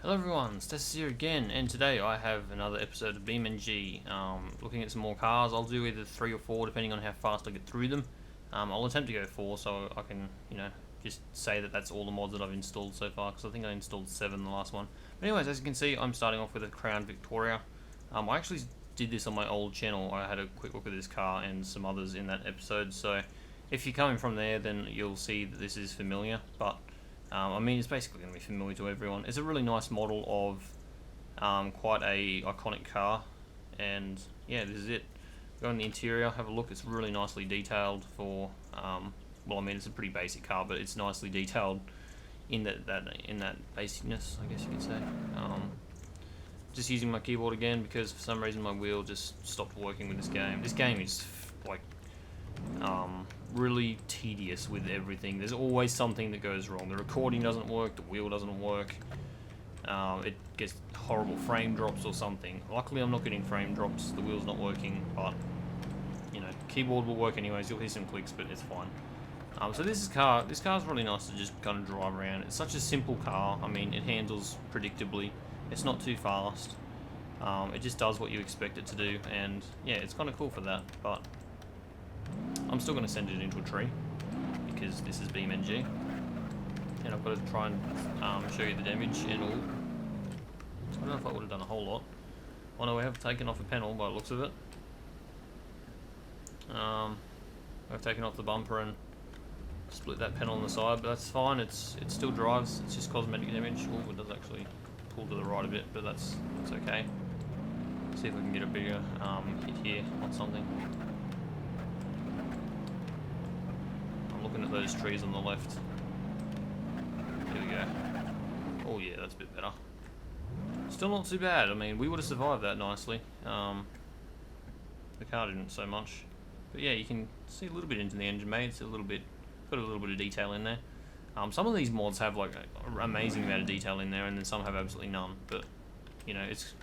Hello everyone, Stas here again, and today I have another episode of beamng. Looking at some more cars. I'll do either 3 or 4 depending on how fast I get through them. I'll attempt to go 4 so I can, just say that that's all the mods that I've installed so far, because I think I installed 7 the last one. But anyways, as you can see, I'm starting off with a Crown Victoria. I actually did this on my old channel. I had a quick look at this car and some others in that episode, so if you're coming from there then you'll see that this is familiar, but I mean, it's basically going to be familiar to everyone. It's a really nice model of quite a iconic car, and yeah, this is it. Go in the interior, have a look. It's really nicely detailed for, well, I mean, it's a pretty basic car, but it's nicely detailed in that basicness, I guess you could say. Just using my keyboard again because for some reason my wheel just stopped working with this game. This game is like really tedious with everything. There's always something that goes wrong. The recording doesn't work, the wheel doesn't work, it gets horrible frame drops or something. Luckily I'm not getting frame drops, the wheel's not working, but keyboard will work anyways. You'll hear some clicks, but it's fine. So this car's really nice to just kind of drive around. It's such a simple car. I mean, it handles predictably, it's not too fast, it just does what you expect it to do, and yeah, it's kind of cool for that. But I'm still going to send it into a tree because this is beamng, and I've got to try and show you the damage and all. I don't know if I would have done a whole lot. Oh no, we have taken off a panel by the looks of it. I've taken off the bumper and split that panel on the side, but that's fine. It still drives. It's just cosmetic damage. Oh, it does actually pull to the right a bit, but that's okay. See if we can get a bigger hit here on something. Looking at those trees on the left. There we go. Oh yeah, that's a bit better. Still not too bad. I mean, we would have survived that nicely. The car didn't so much. But yeah, you can see a little bit into the engine bay. It's got a little bit of detail in there. Some of these mods have like an amazing amount of detail in there, and then some have absolutely none. But it's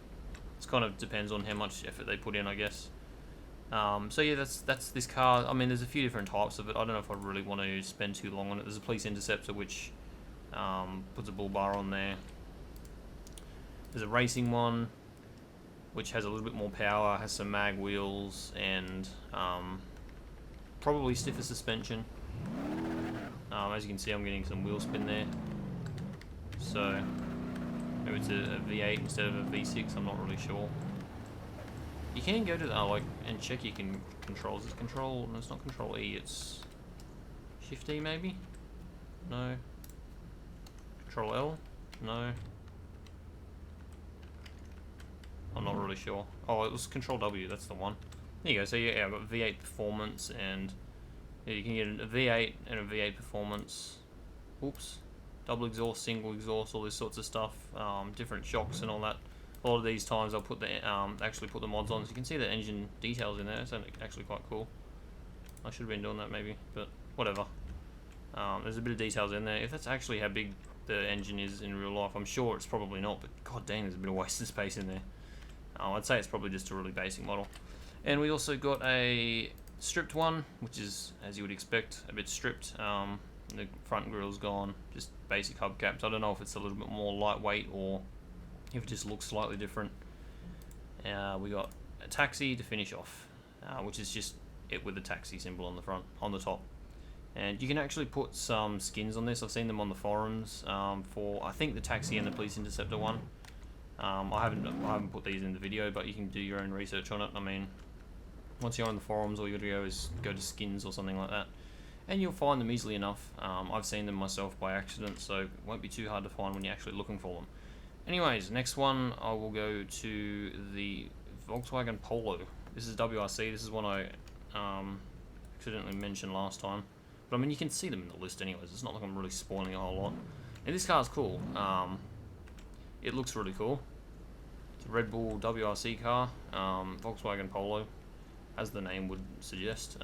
kind of depends on how much effort they put in, I guess. So yeah, that's this car. I mean, there's a few different types of it. I don't know if I really want to spend too long on it. There's a police interceptor which puts a bull bar on there. There's a racing one which has a little bit more power, has some mag wheels, and probably stiffer suspension. As you can see, I'm getting some wheel spin there. So maybe it's a V8 instead of a V6. I'm not really sure. You can go to and check your controls. It's control. No, it's not control E. It's Shift E maybe. No. Control L. No. I'm not really sure. Oh, it was Control W. That's the one. There you go. So yeah, I've got V8 performance, and yeah, you can get a V8 and a V8 performance. Oops. Double exhaust, single exhaust, all this sorts of stuff. Different shocks and all that. A lot of these times I'll put the actually put the mods on, so you can see the engine details in there. It's actually quite cool. I should have been doing that maybe, but whatever. There's a bit of details in there. If that's actually how big the engine is in real life, I'm sure it's probably not, but god dang, there's a bit of wasted space in there. I'd say it's probably just a really basic model. And we also got a stripped one, which is, as you would expect, a bit stripped. The front grille's gone, just basic hubcaps. I don't know if it's a little bit more lightweight or if it just looks slightly different. We got a taxi to finish off, which is just it with the taxi symbol on the front, on the top. And you can actually put some skins on this. I've seen them on the forums for, I think, the taxi and the police interceptor one. I haven't put these in the video, but you can do your own research on it. I mean, once you're on the forums, all you got to go is go to skins or something like that, and you'll find them easily enough. I've seen them myself by accident, so it won't be too hard to find when you're actually looking for them. Anyways, next one I will go to the Volkswagen Polo. This is WRC. This is one I accidentally mentioned last time. But I mean, you can see them in the list anyways. It's not like I'm really spoiling a whole lot. And this car's cool. It looks really cool. It's a Red Bull WRC car. Volkswagen Polo, as the name would suggest.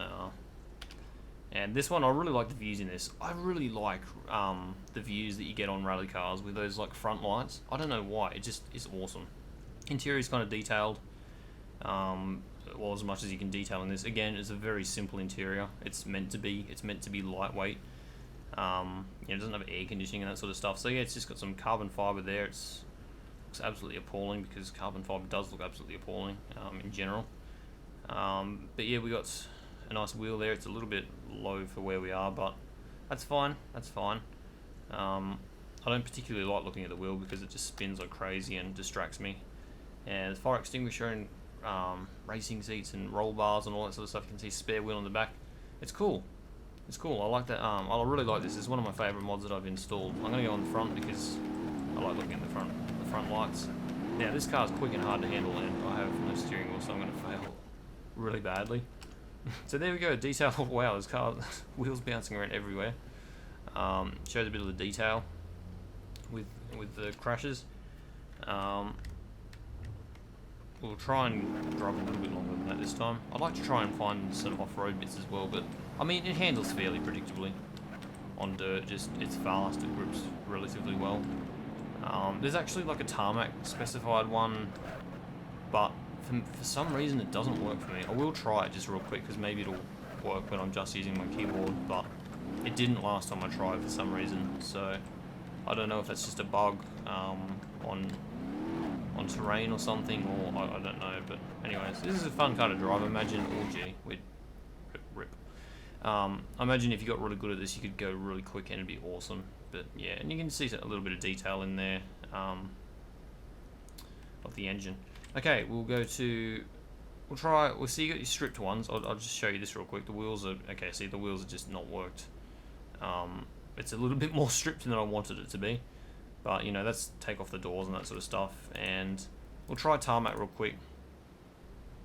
And this one, I really like the views in this. I really like the views that you get on rally cars with those like front lights. I don't know why, it just is awesome. Interior is kind of detailed, well, as much as you can detail in this. Again, it's a very simple interior. It's meant to be lightweight. It doesn't have air conditioning and that sort of stuff. So yeah, it's just got some carbon fiber there. It's looks absolutely appalling because carbon fibre does look absolutely appalling in general. But yeah, we got a nice wheel there. It's a little bit low for where we are, but that's fine. That's fine. I don't particularly like looking at the wheel because it just spins like crazy and distracts me. And the fire extinguisher and racing seats and roll bars and all that sort of stuff. You can see spare wheel on the back. It's cool. It's cool. I like that. I really like this. It's one of my favourite mods that I've installed. I'm going to go on the front because I like looking at the front lights. Now this car is quick and hard to handle, and I have no steering wheel, so I'm going to fail really badly. So there we go. Detail. Wow, this car wheels bouncing around everywhere. Shows a bit of the detail with the crashes. We'll try and drive a little bit longer than that this time. I'd like to try and find some off-road bits as well, but I mean it handles fairly predictably on dirt. Just it's fast, it grips relatively well. There's actually like a tarmac specified one, but for some reason it doesn't work for me. I will try it just real quick because maybe it'll work when I'm just using my keyboard, but it didn't last time I tried for some reason. So I don't know if that's just a bug on terrain or something, or I don't know. But anyways, this is a fun car to drive. Imagine, oh gee, we'd rip. Imagine if you got really good at this, you could go really quick and it'd be awesome. But yeah, and you can see a little bit of detail in there of the engine. Okay, we'll see you got your stripped ones. I'll just show you this real quick. The wheels are, okay, see the wheels are just not worked. It's a little bit more stripped than I wanted it to be. But, you know, that's take off the doors and that sort of stuff. And we'll try tarmac real quick.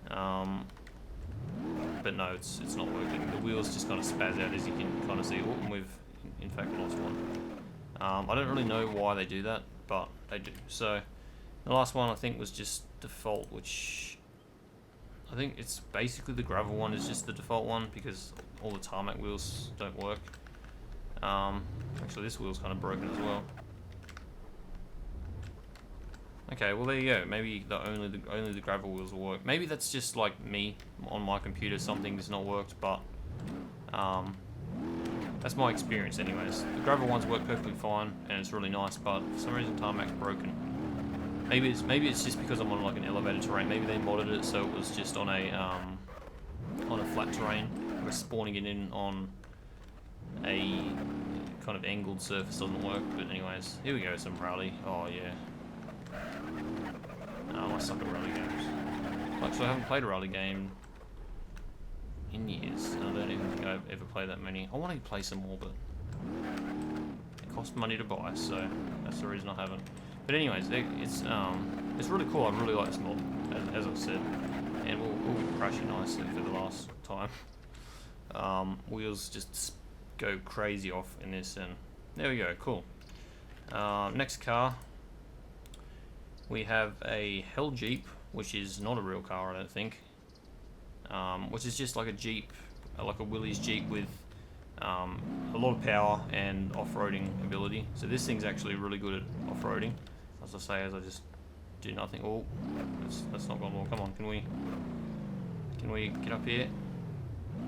But no, it's not working. The wheels just kind of spaz out, as you can kind of see. Oh, and we've, in fact, lost one. I don't really know why they do that, but they do. So, the last one, I think, was just default, which I think it's basically the gravel one is just the default one because all the tarmac wheels don't work. Actually, this wheel's kind of broken as well. Okay, well there you go. Maybe only the gravel wheels will work. Maybe that's just like me on my computer. Something has not worked, but that's my experience, anyways. The gravel ones work perfectly fine, and it's really nice. But for some reason, tarmac's broken. Maybe it's just because I'm on like an elevated terrain. Maybe they modded it so it was just on a flat terrain. We're spawning it in on a kind of angled surface doesn't work. But anyways, here we go. Some rally. Oh yeah. I suck at rally games. Actually, I haven't played a rally game in years. I don't even think I've ever played that many. I want to play some more, but it costs money to buy, so that's the reason I haven't. But anyways, it's really cool. I really like this mod, as I've said, and we'll be crashing nicely for the last time. Wheels just go crazy off in this, and there we go. Cool. Next car. We have a HellJeep, which is not a real car, I don't think. Which is just like a Jeep, like a Willys Jeep with a lot of power and off-roading ability. So this thing's actually really good at off-roading. As I say, as I just do nothing. Oh, that's not gone well. Come on, can we get up here?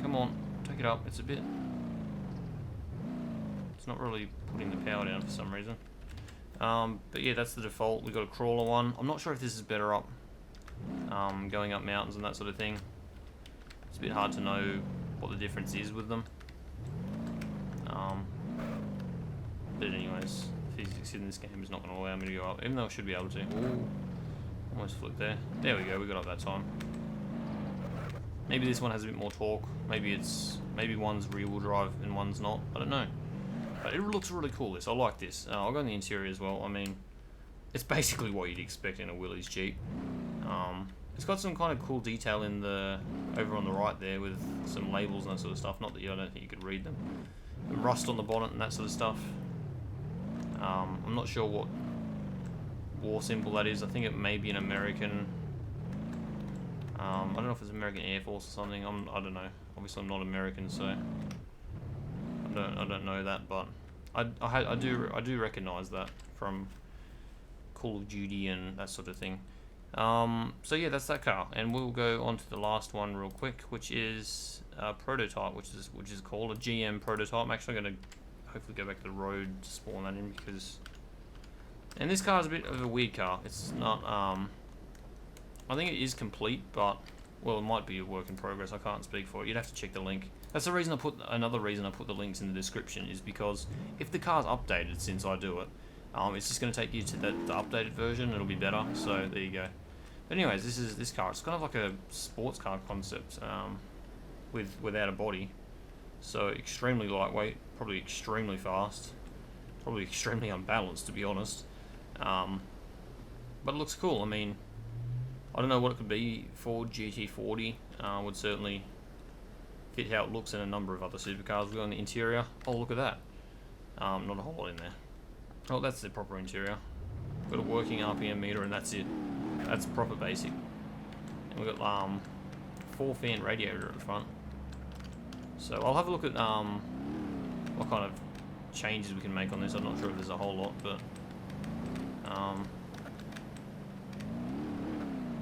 Come on, take it up. It's not really putting the power down for some reason. But yeah, that's the default. We've got a crawler one. I'm not sure if this is better up going up mountains and that sort of thing. It's a bit hard to know what the difference is with them. But anyways, physics in this game is not going to allow me to go up, even though I should be able to. Ooh, almost flipped there. There we go, we got up that time. Maybe this one has a bit more torque. Maybe one's rear-wheel drive and one's not. I don't know. But it looks really cool, this. I like this. I'll go in the interior as well. I mean, it's basically what you'd expect in a Willys Jeep. It's got some kind of cool detail in over on the right there with some labels and that sort of stuff. Not that I don't think you could read them. And rust on the bonnet and that sort of stuff. I'm not sure what war symbol that is. I think it may be an American. I don't know if it's American Air Force or something. I don't know. Obviously, I'm not American, so I don't know that, but I do recognise that from Call of Duty and that sort of thing. So yeah, that's that car, and we'll go on to the last one real quick, which is a prototype, which is called a GM prototype. I'm actually going to hopefully go back to the road to spawn that in because And this car is a bit of a weird car. It's not, I think it is complete, but, well, it might be a work in progress. I can't speak for it. You'd have to check the link. That's the reason another reason I put the links in the description is because if the car's updated since I do it, it's just going to take you to the updated version. It'll be better. So there you go. But anyways, this car. It's kind of like a sports car concept, without a body. So extremely lightweight, probably extremely fast, probably extremely unbalanced to be honest. But it looks cool. I mean, I don't know what it could be for GT40. Would certainly fit how it looks in a number of other supercars. Look on the interior. Oh, look at that. Not a whole lot in there. Oh, that's the proper interior. Got a working RPM meter, and that's it. That's proper basic. And we've got 4-fan radiator at the front. So I'll have a look at what kind of changes we can make on this. I'm not sure if there's a whole lot, but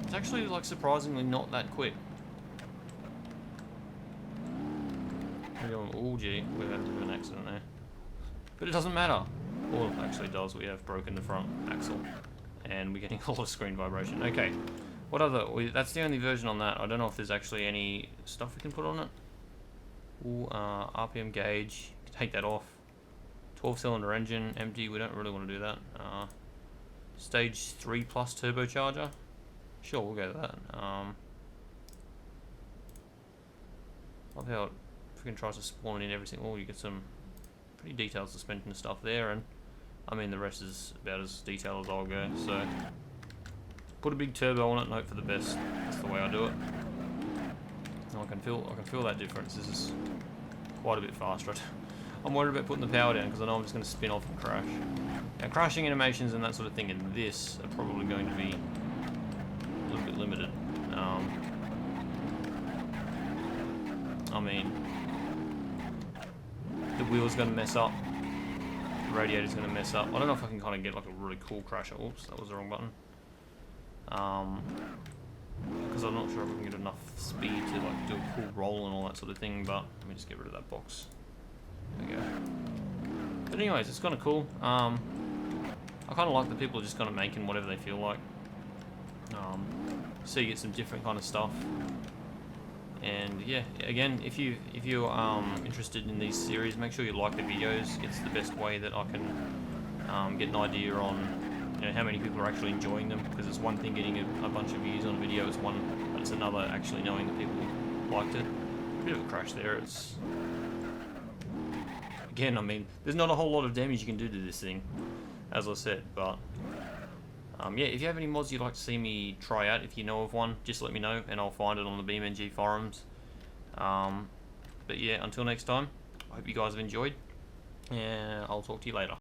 it's actually like surprisingly not that quick. Oh gee, we've had a bit of an accident there. But it doesn't matter. Well, it actually does. We have broken the front axle. And we're getting a lot of screen vibration. Okay. What other... that's the only version on that. I don't know if there's actually any stuff we can put on it. Ooh, RPM gauge. Take that off. 12-cylinder engine. Empty. We don't really want to do that. Stage 3 plus turbocharger. Sure, we'll go with that. Love how it freaking tries to spawn in everything. Oh, you get some pretty detailed suspension stuff there, and I mean the rest is about as detailed as I'll go. So put a big turbo on it and hope for the best. That's the way I do it. And I can feel that difference. This is quite a bit faster. I'm worried about putting the power down because I know I'm just going to spin off and crash. Now crashing animations and that sort of thing in this are probably going to be a little bit limited. I mean, the wheel's going to mess up. The radiator's going to mess up. I don't know if I can kind of get like a really cool crasher. Oops, that was the wrong button. Because I'm not sure if we can get enough speed to like do a cool roll and all that sort of thing. But let me just get rid of that box. There we go. But anyways, it's kind of cool. I kind of like that people are just kind of making whatever they feel like. So you get some different kind of stuff. And yeah, again, if you're interested in these series, make sure you like the videos. It's the best way that I can get an idea on how many people are actually enjoying them. Because it's one thing getting a bunch of views on a video, but it's another actually knowing that people liked it. A bit of a crash there. It's again, I mean, there's not a whole lot of damage you can do to this thing, as I said, but yeah, if you have any mods you'd like to see me try out, if you know of one, just let me know and I'll find it on the beamng forums. But yeah, until next time, I hope you guys have enjoyed, and I'll talk to you later.